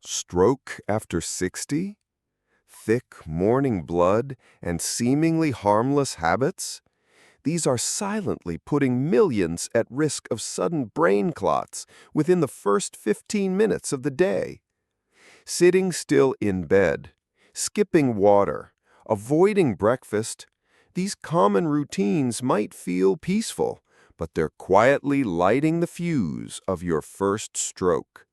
Stroke after 60? Thick morning blood and seemingly harmless habits? These are silently putting millions at risk of sudden brain clots within the first 15 minutes of the day. Sitting still in bed, skipping water, avoiding breakfast, these common routines might feel peaceful, but they're quietly lighting the fuse of your first stroke.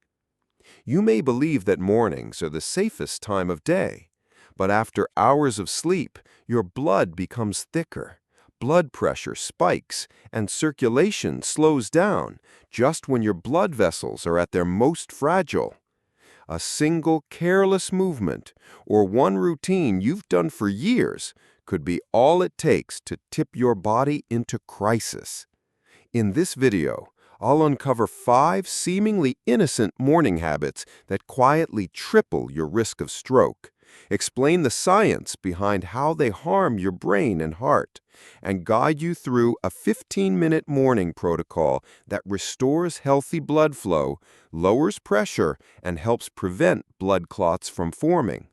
You may believe that mornings are the safest time of day, but after hours of sleep, your blood becomes thicker, blood pressure spikes, and circulation slows down just when your blood vessels are at their most fragile. A single careless movement or one routine you've done for years could be all it takes to tip your body into crisis. In this video, I'll uncover 5 seemingly innocent morning habits that quietly triple your risk of stroke, explain the science behind how they harm your brain and heart, and guide you through a 15-minute morning protocol that restores healthy blood flow, lowers pressure, and helps prevent blood clots from forming.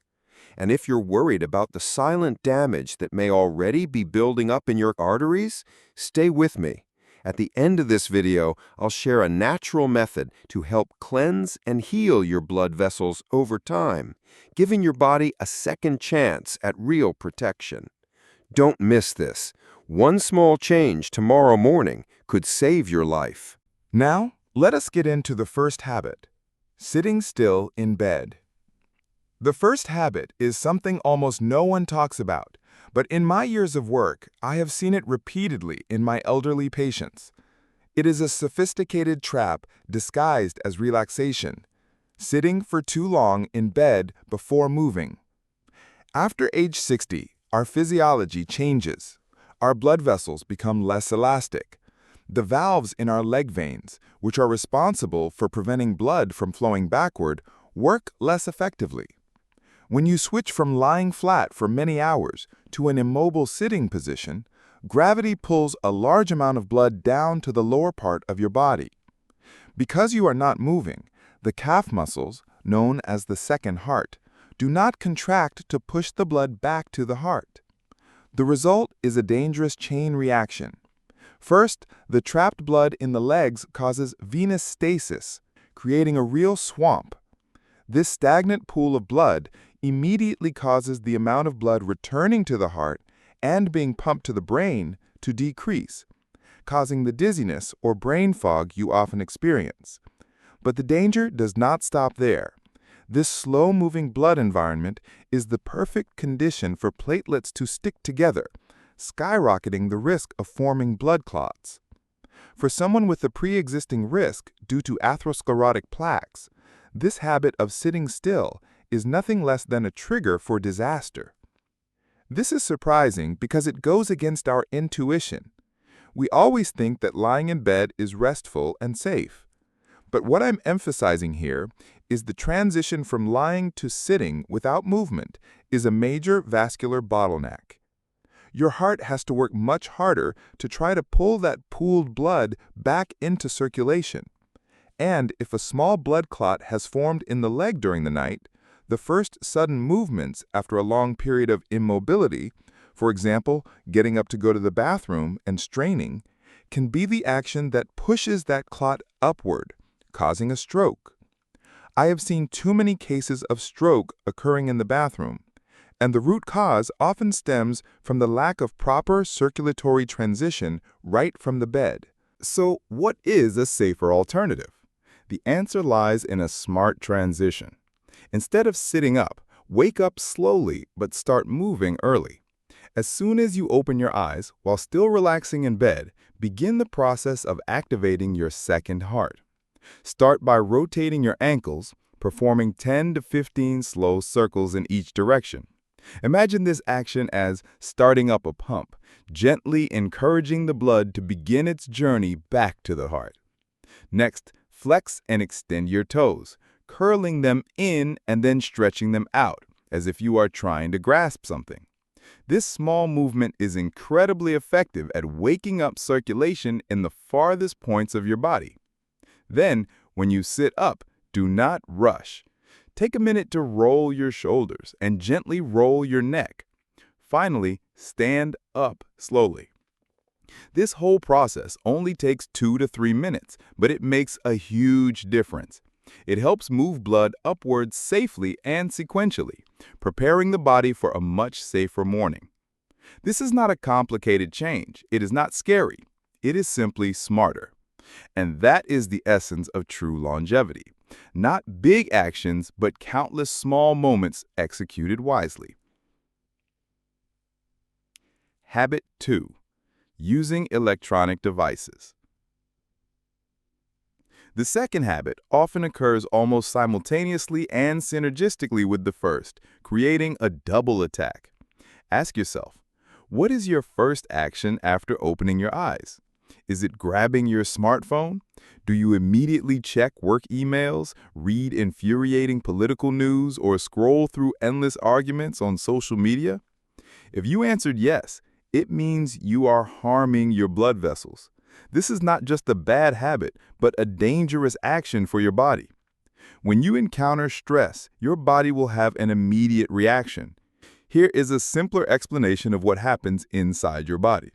And if you're worried about the silent damage that may already be building up in your arteries, stay with me. At the end of this video, I'll share a natural method to help cleanse and heal your blood vessels over time, giving your body a second chance at real protection. Don't miss this. One small change tomorrow morning could save your life. Now, let us get into the first habit, sitting still in bed. The first habit is something almost no one talks about, but in my years of work, I have seen it repeatedly in my elderly patients. It is a sophisticated trap disguised as relaxation, sitting for too long in bed before moving. After age 60, our physiology changes. Our blood vessels become less elastic. The valves in our leg veins, which are responsible for preventing blood from flowing backward, work less effectively. When you switch from lying flat for many hours to an immobile sitting position, gravity pulls a large amount of blood down to the lower part of your body. Because you are not moving, the calf muscles, known as the second heart, do not contract to push the blood back to the heart. The result is a dangerous chain reaction. First, the trapped blood in the legs causes venous stasis, creating a real swamp. This stagnant pool of blood immediately causes the amount of blood returning to the heart and being pumped to the brain to decrease, causing the dizziness or brain fog you often experience. But the danger does not stop there. This slow-moving blood environment is the perfect condition for platelets to stick together, skyrocketing the risk of forming blood clots. For someone with a pre-existing risk due to atherosclerotic plaques, this habit of sitting still is nothing less than a trigger for disaster. This is surprising because it goes against our intuition. We always think that lying in bed is restful and safe. But what I'm emphasizing here is the transition from lying to sitting without movement is a major vascular bottleneck. Your heart has to work much harder to try to pull that pooled blood back into circulation. And if a small blood clot has formed in the leg during the night, the first sudden movements after a long period of immobility, for example, getting up to go to the bathroom and straining, can be the action that pushes that clot upward, causing a stroke. I have seen too many cases of stroke occurring in the bathroom, and the root cause often stems from the lack of proper circulatory transition right from the bed. So, what is a safer alternative? The answer lies in a smart transition. Instead of sitting up, wake up slowly but start moving early. As soon as you open your eyes, while still relaxing in bed, begin the process of activating your second heart. Start by rotating your ankles, performing 10 to 15 slow circles in each direction. Imagine this action as starting up a pump, gently encouraging the blood to begin its journey back to the heart. Next, flex and extend your toes, curling them in and then stretching them out, as if you are trying to grasp something. This small movement is incredibly effective at waking up circulation in the farthest points of your body. Then, when you sit up, do not rush. Take a minute to roll your shoulders and gently roll your neck. Finally, stand up slowly. This whole process only takes 2 to 3 minutes, but it makes a huge difference. It helps move blood upwards safely and sequentially, preparing the body for a much safer morning. This is not a complicated change. It is not scary. It is simply smarter. And that is the essence of true longevity. Not big actions, but countless small moments executed wisely. Habit 2. Using electronic devices. The second habit often occurs almost simultaneously and synergistically with the first, creating a double attack. Ask yourself, what is your first action after opening your eyes? Is it grabbing your smartphone? Do you immediately check work emails, read infuriating political news, or scroll through endless arguments on social media? If you answered yes, it means you are harming your blood vessels. This is not just a bad habit, but a dangerous action for your body. When you encounter stress, your body will have an immediate reaction. Here is a simpler explanation of what happens inside your body.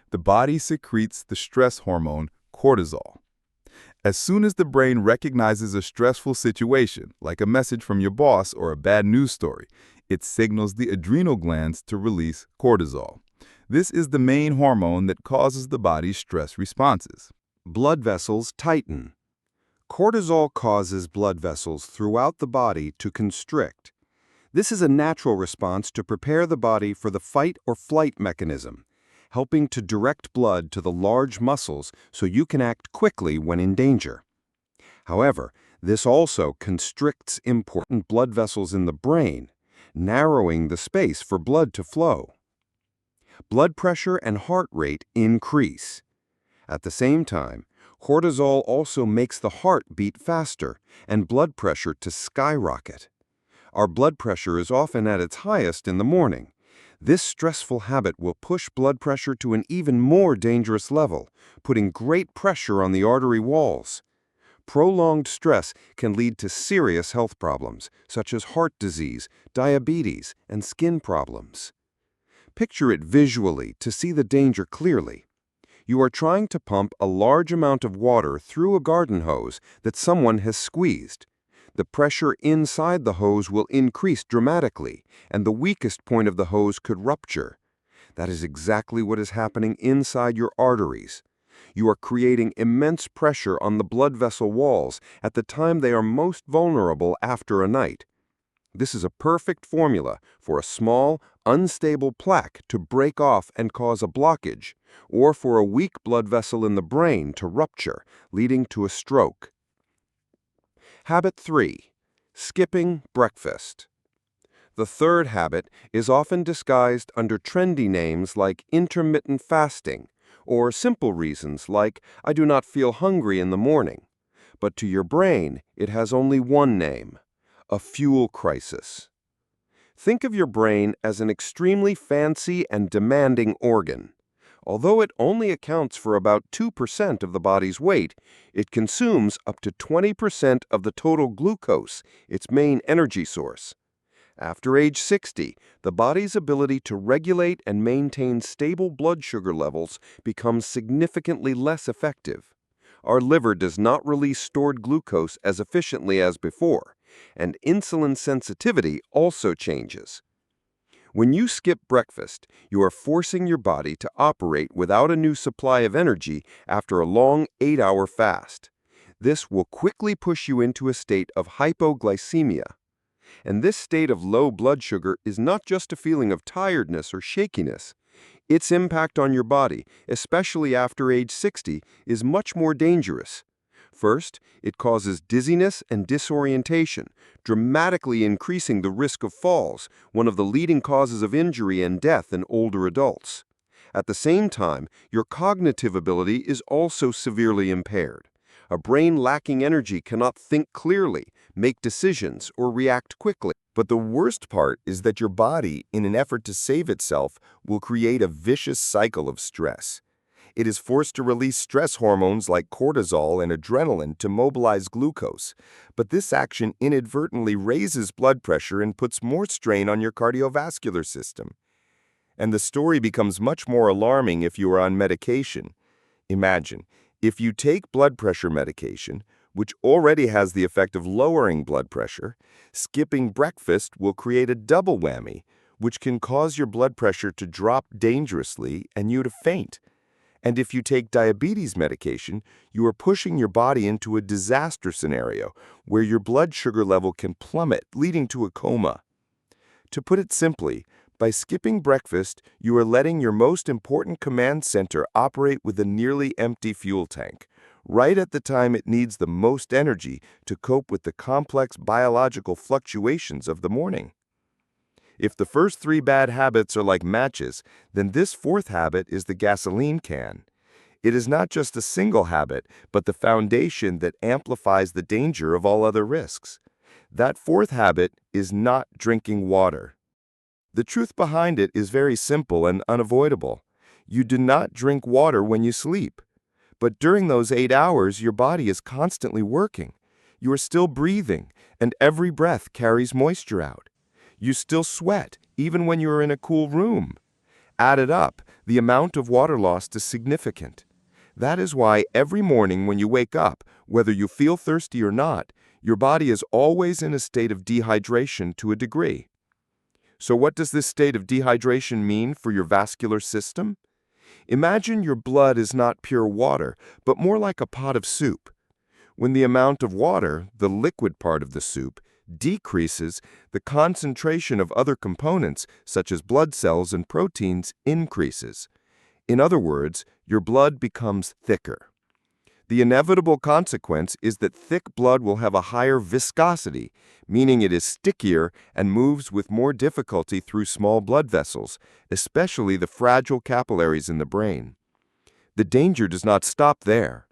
The body secretes the stress hormone, cortisol. As soon as the brain recognizes a stressful situation, like a message from your boss or a bad news story, it signals the adrenal glands to release cortisol. This is the main hormone that causes the body's stress responses. Blood vessels tighten. Cortisol causes blood vessels throughout the body to constrict. This is a natural response to prepare the body for the fight or flight mechanism, helping to direct blood to the large muscles so you can act quickly when in danger. However, this also constricts important blood vessels in the brain, narrowing the space for blood to flow. Blood pressure and heart rate increase. At the same time, cortisol also makes the heart beat faster and blood pressure to skyrocket. Our blood pressure is often at its highest in the morning. This stressful habit will push blood pressure to an even more dangerous level, putting great pressure on the artery walls. Prolonged stress can lead to serious health problems, such as heart disease, diabetes, and skin problems. Picture it visually to see the danger clearly. You are trying to pump a large amount of water through a garden hose that someone has squeezed. The pressure inside the hose will increase dramatically, and the weakest point of the hose could rupture. That is exactly what is happening inside your arteries. You are creating immense pressure on the blood vessel walls at the time they are most vulnerable after a night. This is a perfect formula for a small, unstable plaque to break off and cause a blockage, or for a weak blood vessel in the brain to rupture, leading to a stroke. Habit 3. Skipping breakfast. The third habit is often disguised under trendy names like intermittent fasting, or simple reasons like I do not feel hungry in the morning. But to your brain, it has only one name: a fuel crisis. Think of your brain as an extremely fancy and demanding organ. Although it only accounts for about 2% of the body's weight, it consumes up to 20% of the total glucose, its main energy source. After age 60, the body's ability to regulate and maintain stable blood sugar levels becomes significantly less effective. Our liver does not release stored glucose as efficiently as before, and insulin sensitivity also changes. When you skip breakfast, you are forcing your body to operate without a new supply of energy after a long 8-hour fast. This will quickly push you into a state of hypoglycemia. And this state of low blood sugar is not just a feeling of tiredness or shakiness. Its impact on your body, especially after age 60, is much more dangerous. First, it causes dizziness and disorientation, dramatically increasing the risk of falls, one of the leading causes of injury and death in older adults. At the same time, your cognitive ability is also severely impaired. A brain lacking energy cannot think clearly, make decisions, or react quickly. But the worst part is that your body, in an effort to save itself, will create a vicious cycle of stress. It is forced to release stress hormones like cortisol and adrenaline to mobilize glucose, but this action inadvertently raises blood pressure and puts more strain on your cardiovascular system. And the story becomes much more alarming if you are on medication. Imagine, if you take blood pressure medication, which already has the effect of lowering blood pressure, skipping breakfast will create a double whammy, which can cause your blood pressure to drop dangerously and you to faint. And if you take diabetes medication, you are pushing your body into a disaster scenario where your blood sugar level can plummet, leading to a coma. To put it simply, by skipping breakfast, you are letting your most important command center operate with a nearly empty fuel tank, right at the time it needs the most energy to cope with the complex biological fluctuations of the morning. If the first three bad habits are like matches, then this fourth habit is the gasoline can. It is not just a single habit, but the foundation that amplifies the danger of all other risks. That fourth habit is not drinking water. The truth behind it is very simple and unavoidable. You do not drink water when you sleep. But during those 8 hours, your body is constantly working. You are still breathing, and every breath carries moisture out. You still sweat, even when you are in a cool room. Added up, the amount of water lost is significant. That is why every morning when you wake up, whether you feel thirsty or not, your body is always in a state of dehydration to a degree. So what does this state of dehydration mean for your vascular system? Imagine your blood is not pure water, but more like a pot of soup. When the amount of water, the liquid part of the soup, decreases, the concentration of other components, such as blood cells and proteins, increases. In other words, your blood becomes thicker. The inevitable consequence is that thick blood will have a higher viscosity, meaning it is stickier and moves with more difficulty through small blood vessels, especially the fragile capillaries in the brain. The danger does not stop there.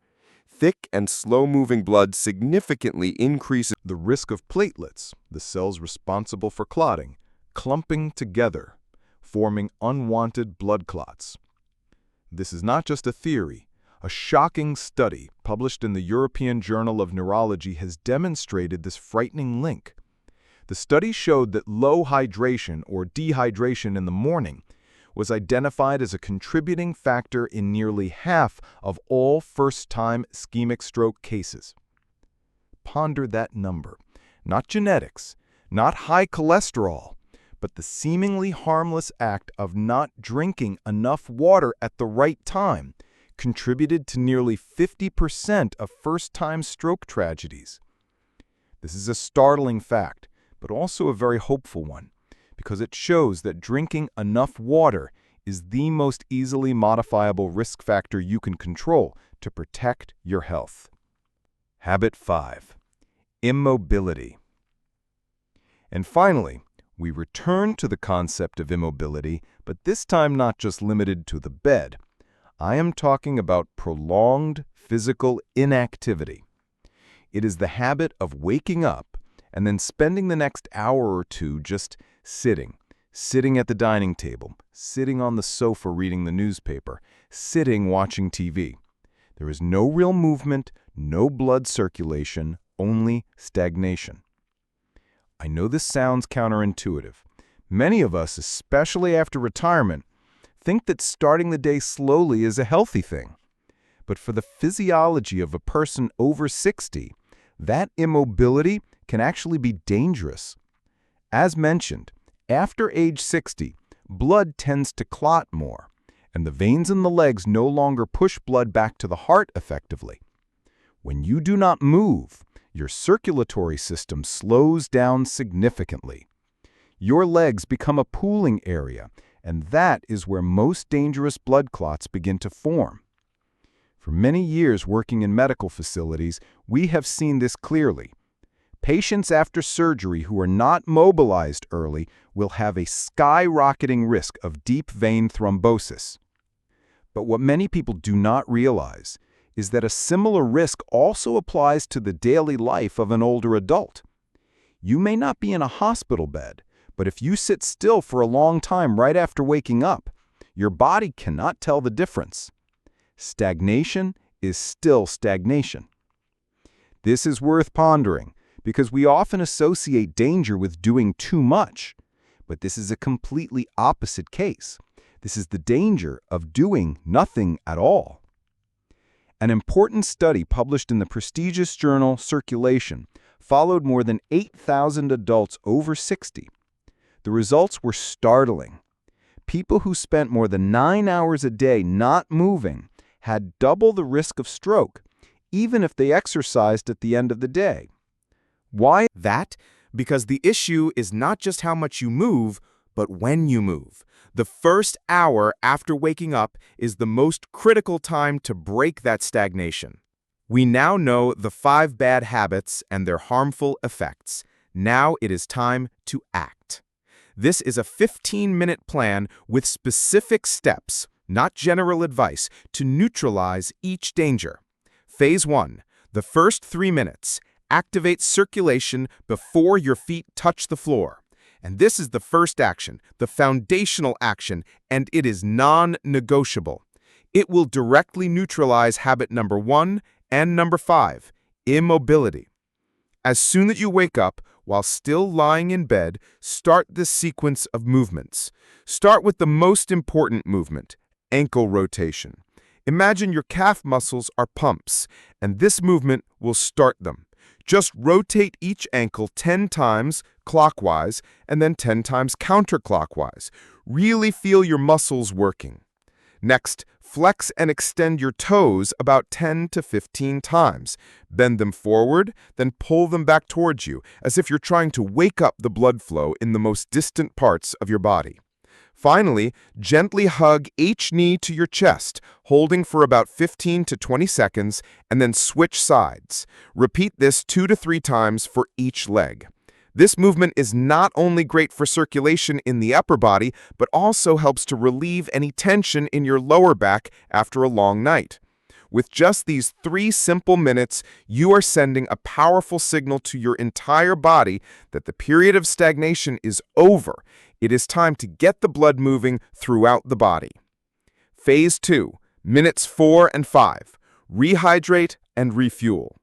Thick and slow-moving blood significantly increases The risk of platelets, the cells responsible for clotting, clumping together, forming unwanted blood clots. This is not just a theory. A shocking study published in the European Journal of Neurology has demonstrated this frightening link. The study showed that low hydration or dehydration in the morning was identified as a contributing factor in nearly half of all first-time ischemic stroke cases. Ponder that number. Not genetics, not high cholesterol, but the seemingly harmless act of not drinking enough water at the right time contributed to nearly 50% of first-time stroke tragedies. This is a startling fact, but also a very hopeful one, because it shows that drinking enough water is the most easily modifiable risk factor you can control to protect your health. Habit 5. Immobility. And finally, we return to the concept of immobility, but this time not just limited to the bed. I am talking about prolonged physical inactivity. It is the habit of waking up and then spending the next hour or two just sitting at the dining table, sitting on the sofa reading the newspaper, sitting watching TV. There is no real movement, no blood circulation, only stagnation. I know this sounds counterintuitive. Many of us, especially after retirement, think that starting the day slowly is a healthy thing. But for the physiology of a person over 60, that immobility can actually be dangerous. As mentioned, after age 60, blood tends to clot more, and the veins in the legs no longer push blood back to the heart effectively. When you do not move, your circulatory system slows down significantly. Your legs become a pooling area, and that is where most dangerous blood clots begin to form. For many years working in medical facilities, we have seen this clearly. Patients after surgery who are not mobilized early will have a skyrocketing risk of deep vein thrombosis. But what many people do not realize is that a similar risk also applies to the daily life of an older adult. You may not be in a hospital bed, but if you sit still for a long time right after waking up, your body cannot tell the difference. Stagnation is still stagnation. This is worth pondering because we often associate danger with doing too much, but this is a completely opposite case. This is the danger of doing nothing at all. An important study published in the prestigious journal Circulation followed more than 8,000 adults over 60. The results were startling. People who spent more than 9 hours a day not moving had double the risk of stroke, even if they exercised at the end of the day. Why? That because the issue is not just how much you move, but when you move. The first hour after waking up is the most critical time to break that stagnation. We now know the 5 bad habits and their harmful effects. Now it is time to act. This is a 15-minute plan with specific steps, not general advice, to neutralize each danger. Phase 1. The first 3 minutes. Activate circulation before your feet touch the floor. And this is the first action, the foundational action, and it is non-negotiable. It will directly neutralize habit number 1 and number 5, immobility. As soon as you wake up, while still lying in bed, start this sequence of movements. Start with the most important movement, ankle rotation. Imagine your calf muscles are pumps, and this movement will start them. Just rotate each ankle 10 times clockwise and then 10 times counterclockwise. Really feel your muscles working. Next, flex and extend your toes about 10 to 15 times. Bend them forward, then pull them back towards you, as if you're trying to wake up the blood flow in the most distant parts of your body. Finally, gently hug each knee to your chest, holding for about 15 to 20 seconds, and then switch sides. Repeat this 2 to 3 times for each leg. This movement is not only great for circulation in the upper body, but also helps to relieve any tension in your lower back after a long night. With just these 3 simple minutes, you are sending a powerful signal to your entire body that the period of stagnation is over. It is time to get the blood moving throughout the body. Phase 2, minutes 4 and 5. Rehydrate and refuel.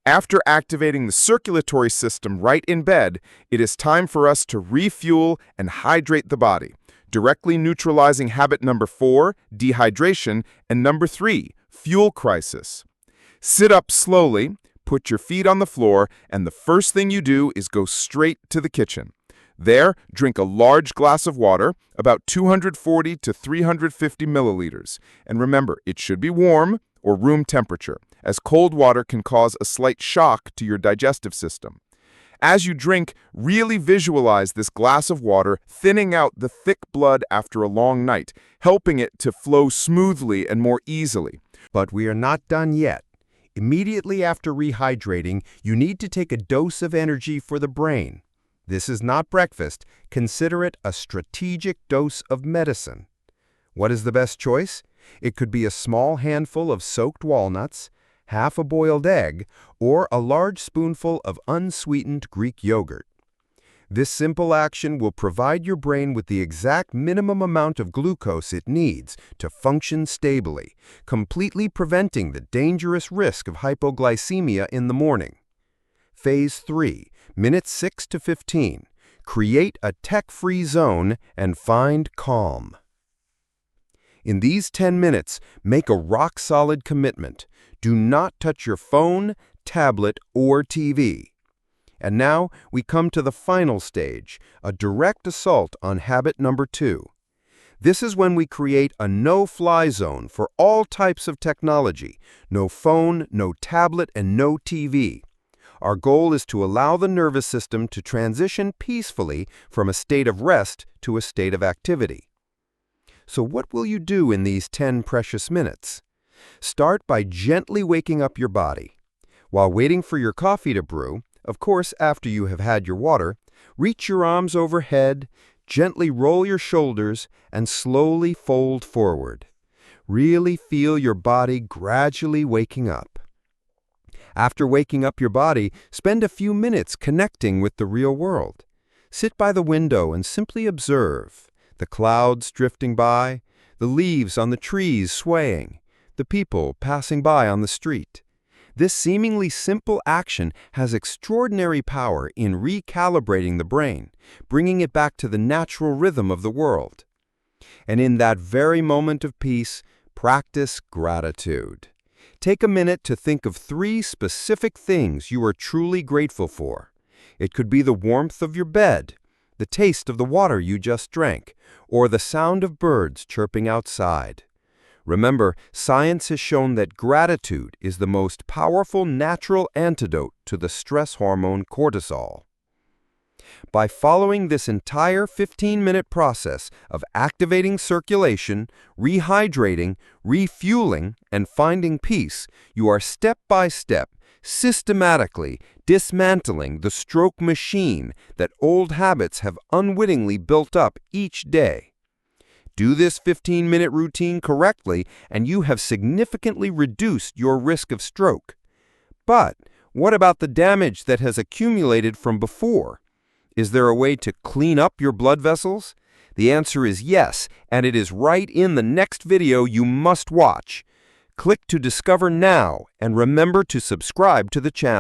After activating the circulatory system right in bed, it is time for us to refuel and hydrate the body, directly neutralizing habit number 4, dehydration, and number 3, fuel crisis. Sit up slowly, put your feet on the floor, and the first thing you do is go straight to the kitchen. There, drink a large glass of water, about 240 to 350 milliliters. And remember, it should be warm or room temperature, as cold water can cause a slight shock to your digestive system. As you drink, really visualize this glass of water thinning out the thick blood after a long night, helping it to flow smoothly and more easily. But we are not done yet. Immediately after rehydrating, you need to take a dose of energy for the brain. This is not breakfast. Consider it a strategic dose of medicine. What is the best choice? It could be a small handful of soaked walnuts, half a boiled egg, or a large spoonful of unsweetened Greek yogurt. This simple action will provide your brain with the exact minimum amount of glucose it needs to function stably, completely preventing the dangerous risk of hypoglycemia in the morning. Phase 3, minutes 6 to 15. Create a tech-free zone and find calm. In these 10 minutes, make a rock-solid commitment. Do not touch your phone, tablet, or TV. And now we come to the final stage, a direct assault on habit number 2. This is when we create a no-fly zone for all types of technology, no phone, no tablet, and no TV. Our goal is to allow the nervous system to transition peacefully from a state of rest to a state of activity. So what will you do in these 10 precious minutes? Start by gently waking up your body. While waiting for your coffee to brew, of course after you have had your water, reach your arms overhead, gently roll your shoulders, and slowly fold forward. Really feel your body gradually waking up. After waking up your body, spend a few minutes connecting with the real world. Sit by the window and simply observe the clouds drifting by, the leaves on the trees swaying, the people passing by on the street. This seemingly simple action has extraordinary power in recalibrating the brain, bringing it back to the natural rhythm of the world. And in that very moment of peace, practice gratitude. Take a minute to think of 3 specific things you are truly grateful for. It could be the warmth of your bed, the taste of the water you just drank, or the sound of birds chirping outside. Remember, science has shown that gratitude is the most powerful natural antidote to the stress hormone cortisol. By following this entire 15-minute process of activating circulation, rehydrating, refueling, and finding peace, you are step-by-step, systematically dismantling the stroke machine that old habits have unwittingly built up each day. Do this 15-minute routine correctly, and you have significantly reduced your risk of stroke. But what about the damage that has accumulated from before? Is there a way to clean up your blood vessels? The answer is yes, and it is right in the next video you must watch. Click to discover now, and remember to subscribe to the channel.